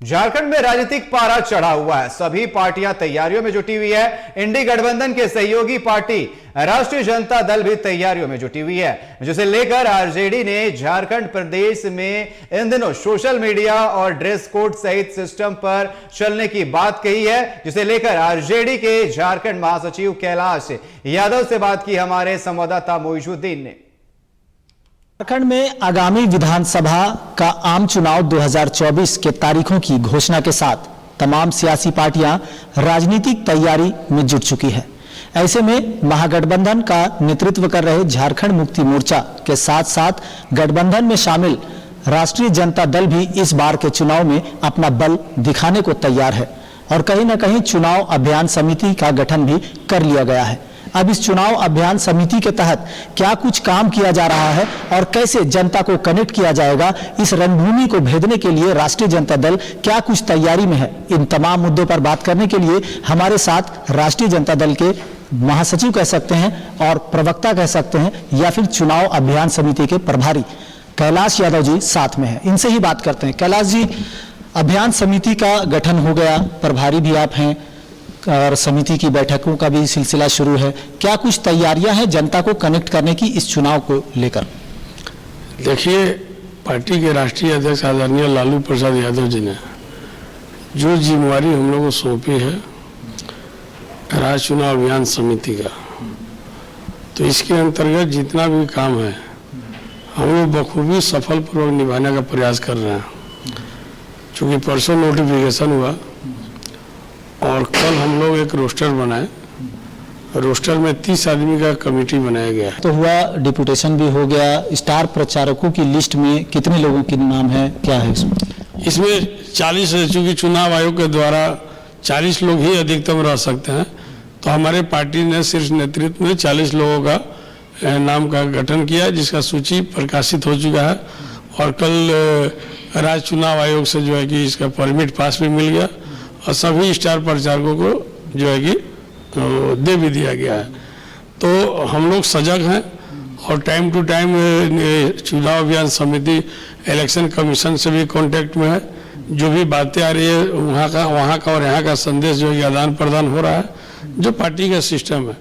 झारखंड में राजनीतिक पारा चढ़ा हुआ है। सभी पार्टियां तैयारियों में जुटी हुई है। इंडी गठबंधन के सहयोगी पार्टी राष्ट्रीय जनता दल भी तैयारियों में जुटी हुई है, जिसे लेकर आरजेडी ने झारखंड प्रदेश में इन दिनों सोशल मीडिया और ड्रेस कोड सहित सिस्टम पर चलने की बात कही है, जिसे लेकर आरजेडी के झारखंड महासचिव कैलाश यादव से बात की हमारे संवाददाता मोइजुद्दीन ने। झारखंड में आगामी विधानसभा का आम चुनाव 2024 के तारीखों की घोषणा के साथ तमाम सियासी पार्टियां राजनीतिक तैयारी में जुट चुकी है। ऐसे में महागठबंधन का नेतृत्व कर रहे झारखंड मुक्ति मोर्चा के साथ साथ गठबंधन में शामिल राष्ट्रीय जनता दल भी इस बार के चुनाव में अपना बल दिखाने को तैयार है और कहीं न कहीं चुनाव अभियान समिति का गठन भी कर लिया गया है। अब इस चुनाव अभियान समिति के तहत क्या कुछ काम किया जा रहा है और कैसे जनता को कनेक्ट किया जाएगा, इस रणभूमि को भेदने के लिए राष्ट्रीय जनता दल क्या कुछ तैयारी में है, इन तमाम मुद्दों पर बात करने के लिए हमारे साथ राष्ट्रीय जनता दल के महासचिव कह सकते हैं और प्रवक्ता कह सकते हैं या फिर चुनाव अभियान समिति के प्रभारी कैलाश यादव जी साथ में है। इनसे ही बात करते हैं। कैलाश जी, अभियान समिति का गठन हो गया, प्रभारी भी आप हैं और समिति की बैठकों का भी सिलसिला शुरू है। क्या कुछ तैयारियां हैं जनता को कनेक्ट करने की इस चुनाव को लेकर? देखिए, पार्टी के राष्ट्रीय अध्यक्ष आदरणीय लालू प्रसाद यादव जी ने जो जिम्मेवारी हम लोगों को सौंपी है राज्य चुनाव अभियान समिति का, तो इसके अंतर्गत जितना भी काम है हम लोग बखूबी सफलपूर्वक निभाने का प्रयास कर रहे हैं। चूँकि परसों नोटिफिकेशन हुआ और कल हम लोग एक रोस्टर बनाए, रोस्टर में 30 आदमी का कमेटी बनाया गया है। तो हुआ, डिप्यूटेशन भी हो गया। स्टार प्रचारकों की लिस्ट में कितने लोगों के नाम है, क्या है इसमें? इसमें 40, चूँकि चुनाव आयोग के द्वारा 40 लोग ही अधिकतम रह सकते हैं, तो हमारे पार्टी ने शीर्ष नेतृत्व में 40 लोगों का नाम का गठन किया, जिसका सूची प्रकाशित हो चुका है और कल राज्य चुनाव आयोग से जो है कि इसका परमिट पास भी मिल गया और सभी स्टार प्रचारकों को जो है कि दे भी दिया गया है। तो हम लोग सजग हैं और टाइम टू टाइम चुनाव अभियान समिति इलेक्शन कमीशन से भी कांटेक्ट में है। जो भी बातें आ रही है वहाँ का और यहाँ का संदेश जो है कि आदान प्रदान हो रहा है, जो पार्टी का सिस्टम है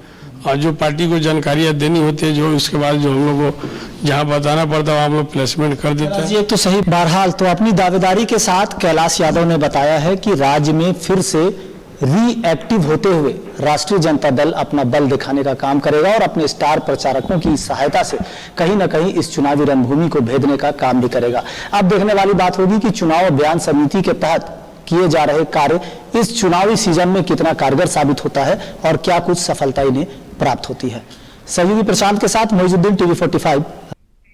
और जो पार्टी को जानकारियाँ देनी होती है, जो इसके बाद जो हम लोग को जहाँ बताना पड़ता है हम लोग प्लेसमेंट कर देते हैं। ये तो सही। बहरहाल तो अपनी दावेदारी के साथ कैलाश यादव ने बताया है कि राज्य में फिर से रीएक्टिव होते हुए राष्ट्रीय जनता दल अपना बल दिखाने का काम करेगा और अपने स्टार प्रचारकों की सहायता से कहीं ना कहीं इस चुनावी रणभूमि को भेदने का काम भी करेगा। अब देखने वाली बात होगी कि चुनाव अभियान समिति के तहत किए जा रहे कार्य इस चुनावी सीजन में कितना कारगर साबित होता है और क्या कुछ सफलता इन्हें प्राप्त होती है। सहयोगी प्रशांत के साथ मोइजुद्दीन, TV45